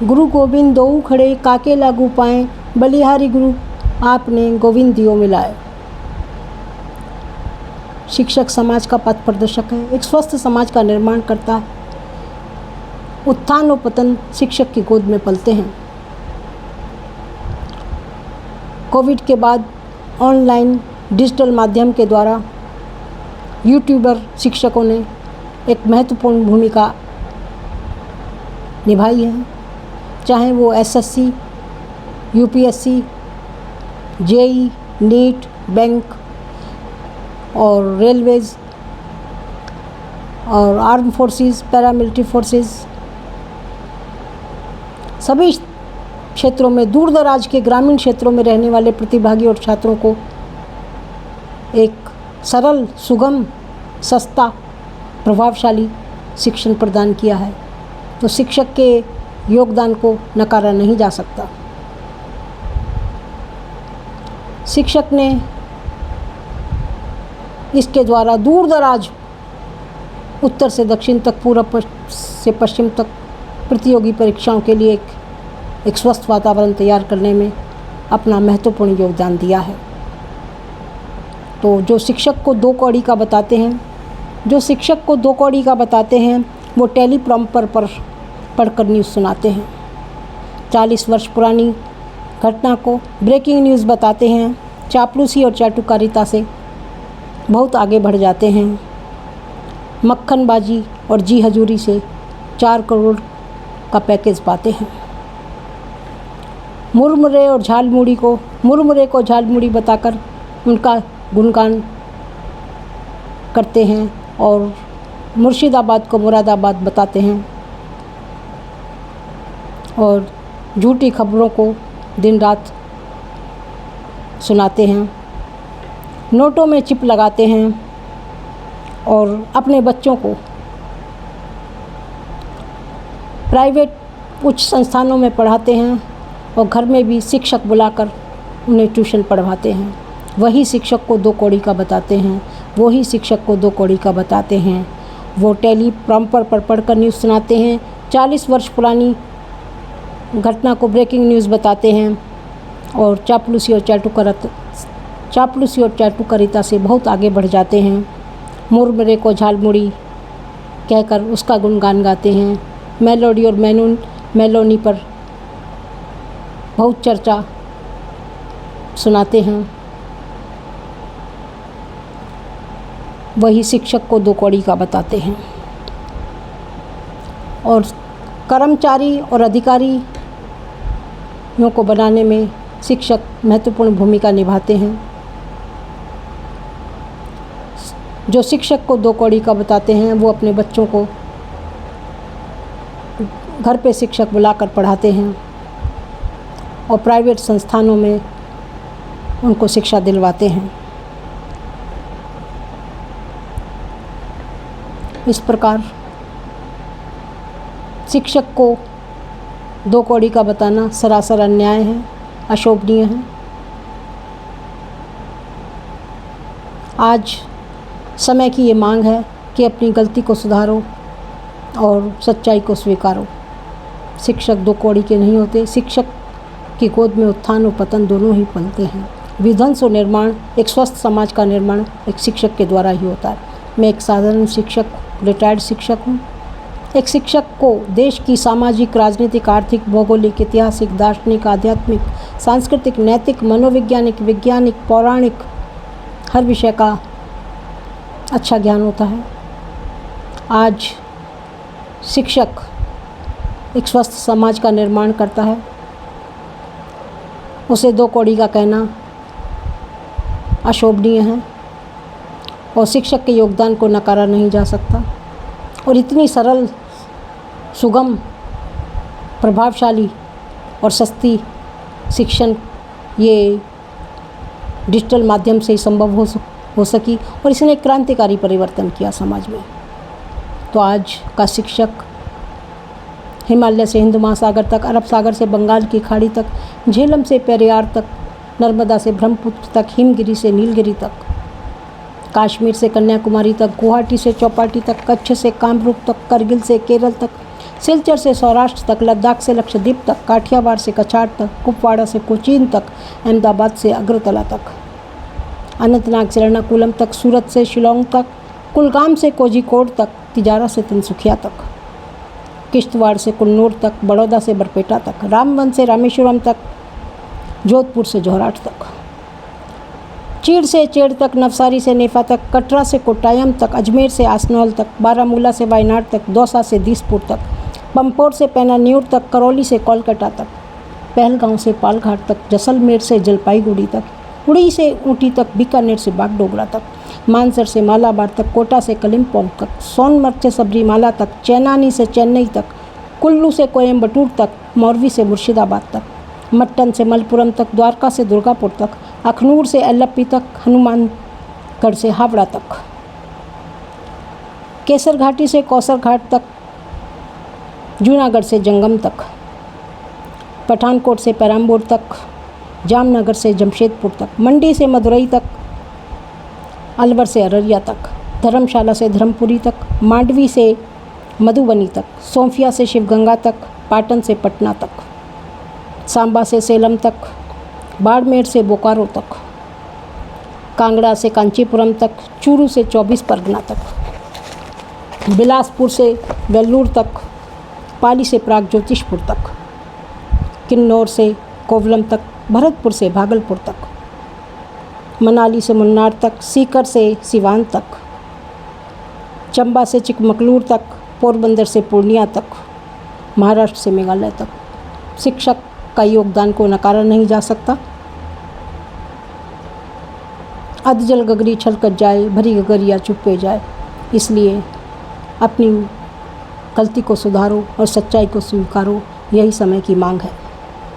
गुरु गोविंद दोऊ खड़े काके लागू पाएँ, बलिहारी गुरु आपने गोविंद दियो मिलाए। शिक्षक समाज का पथ प्रदर्शक है, एक स्वस्थ समाज का निर्माण करता है। उत्थान और पतन शिक्षक की गोद में पलते हैं। कोविड के बाद ऑनलाइन डिजिटल माध्यम के द्वारा यूट्यूबर शिक्षकों ने एक महत्वपूर्ण भूमिका निभाई है, चाहे वो SSC, UPSC, JEE, NEET, bank और रेलवेज़ और आर्म फोर्सेस, पैरामिलिट्री फोर्सेस, सभी क्षेत्रों में दूर दराज के ग्रामीण क्षेत्रों में रहने वाले प्रतिभागी और छात्रों को एक सरल, सुगम, सस्ता, प्रभावशाली शिक्षण प्रदान किया है। तो शिक्षक के योगदान को नकारा नहीं जा सकता। शिक्षक ने इसके द्वारा दूर दराज, उत्तर से दक्षिण तक, पूर्व से पश्चिम तक प्रतियोगी परीक्षाओं के लिए एक स्वस्थ वातावरण तैयार करने में अपना महत्वपूर्ण योगदान दिया है। तो जो शिक्षक को दो कौड़ी का बताते हैं, वो टेलीप्रॉम्प्टर पर पढ़कर न्यूज़ सुनाते हैं। 40 वर्ष पुरानी घटना को ब्रेकिंग न्यूज़ बताते हैं। चापलूसी और चाटुकारिता से बहुत आगे बढ़ जाते हैं। मक्खनबाजी और जी हजूरी से 4 करोड़ का पैकेज पाते हैं। मुरमुरे को झालमुड़ी बताकर उनका गुणगान करते हैं और मुर्शिदाबाद को मुरादाबाद बताते हैं और झूठी खबरों को दिन रात सुनाते हैं। नोटों में चिप लगाते हैं और अपने बच्चों को प्राइवेट उच्च संस्थानों में पढ़ाते हैं और घर में भी शिक्षक बुलाकर उन्हें ट्यूशन पढ़वाते हैं। वही शिक्षक को दो कौड़ी का बताते हैं। वो टेलीप्रॉम्प्टर पर पढ़कर न्यूज़ सुनाते हैं। 40 वर्ष पुरानी घटना को ब्रेकिंग न्यूज़ बताते हैं और चापलूसी और चाटुकारिता से बहुत आगे बढ़ जाते हैं। मुरमुरे को झालमुड़ी कहकर उसका गुणगान गाते हैं। मेलोडी और मेलोनी पर बहुत चर्चा सुनाते हैं। वही शिक्षक को दो कौड़ी का बताते हैं। और कर्मचारी और अधिकारियों को बनाने में शिक्षक महत्वपूर्ण भूमिका निभाते हैं। जो शिक्षक को दो कौड़ी का बताते हैं वो अपने बच्चों को घर पे शिक्षक बुलाकर पढ़ाते हैं और प्राइवेट संस्थानों में उनको शिक्षा दिलवाते हैं। इस प्रकार शिक्षक को दो कौड़ी का बताना सरासर अन्याय है, अशोभनीय है। आज समय की ये मांग है कि अपनी गलती को सुधारो और सच्चाई को स्वीकारो। शिक्षक दो कौड़ी के नहीं होते। शिक्षक की गोद में उत्थान और पतन दोनों ही पलते हैं। विध्वंस और निर्माण, एक स्वस्थ समाज का निर्माण एक शिक्षक के द्वारा ही होता है। मैं एक साधारण शिक्षक, रिटायर्ड शिक्षक हूँ। एक शिक्षक को देश की सामाजिक, राजनीतिक, आर्थिक, भौगोलिक, ऐतिहासिक, दार्शनिक, आध्यात्मिक, सांस्कृतिक, नैतिक, मनोवैज्ञानिक, वैज्ञानिक, पौराणिक हर विषय का अच्छा ज्ञान होता है। आज शिक्षक एक स्वस्थ समाज का निर्माण करता है। उसे दो कौड़ी का कहना अशोभनीय है और शिक्षक के योगदान को नकारा नहीं जा सकता। और इतनी सरल, सुगम, प्रभावशाली और सस्ती शिक्षण ये डिजिटल माध्यम से ही संभव हो सकी और इसने एक क्रांतिकारी परिवर्तन किया समाज में। तो आज का शिक्षक हिमालय से हिंद महासागर तक, अरब सागर से बंगाल की खाड़ी तक, झेलम से पेरियार तक, नर्मदा से ब्रह्मपुत्र तक, हिमगिरी से नीलगिरी तक कश्मीर से कन्याकुमारी तक, गुवाहाटी से चौपाटी तक, कच्छ से कामरूप तक, करगिल से केरल तक, सिलचर से सौराष्ट्र तक, लद्दाख से लक्षद्वीप तक, काठियावाड़ से कछाड़ तक, कुपवाड़ा से कोचीन तक, अहमदाबाद से अगरतला तक, अनंतनाग से एर्नाकुलम तक, सूरत से शिलोंग तक, कुलगाम से कोझिकोड तक, तिजारा से तिनसुखिया तक, किश्तवाड़ से कुन्नूर तक, बड़ौदा से बरपेटा तक, रामबन से रामेश्वरम तक, जोधपुर से जोरहाट तक, चीड़ से चेड़ तक, नवसारी से नेफा तक, कटरा से कोट्टायम तक, अजमेर से आसनौल तक, बारामूला से वायनाड तक, दौसा से दिसपुर तक, पंपोर से पैनान्यूर तक, करौली से कोलकाता तक, पहलगांव से पालघाट तक, जैसलमेर से जलपाईगुड़ी तक, उड़ी से ऊटी तक, बीकानेर से बागडोगरा तक, मानसर से मालाबार तक, कोटा से कलिम्पोंग तक, सोनमर्ग से सबरीमाला तक, चेन्नई से चेन्नई तक, कुल्लू से कोयम्बटूर तक, मोरवी से मुर्शिदाबाद तक, मट्टन से मलपुरम तक, द्वारका से दुर्गापुर तक, अखनूर से एल्लप्पी तक, हनुमानगढ़ से हावड़ा तक, केसर घाटी से कौसर घाट तक, जूनागढ़ से जंगम तक, पठानकोट से पेराम्बूर तक, जामनगर से जमशेदपुर तक, मंडी से मदुरई तक, अलवर से अररिया तक, धर्मशाला से धर्मपुरी तक, मांडवी से मधुबनी तक, सोमफिया से शिवगंगा तक, पाटन से पटना तक, सांबा से सेलम तक, बाड़मेर से बोकारो तक, कांगड़ा से कांचीपुरम तक, चूरू से 24 परगना तक, बिलासपुर से वेल्लूर तक, पाली से प्रागज्योतिषपुर तक, किन्नौर से कोवलम तक, भरतपुर से भागलपुर तक, मनाली से मुन्नार तक, सीकर से सिवान तक, चंबा से चिकमगलूर तक, पोरबंदर से पूर्णिया तक, महाराष्ट्र से मेघालय तक। शिक्षक का योगदान को नकारा नहीं जा सकता। अध जल गगरी छलकत जाए, भरी गगरिया चुप पे जाए। इसलिए अपनी गलती को सुधारो और सच्चाई को स्वीकारो, यही समय की मांग है।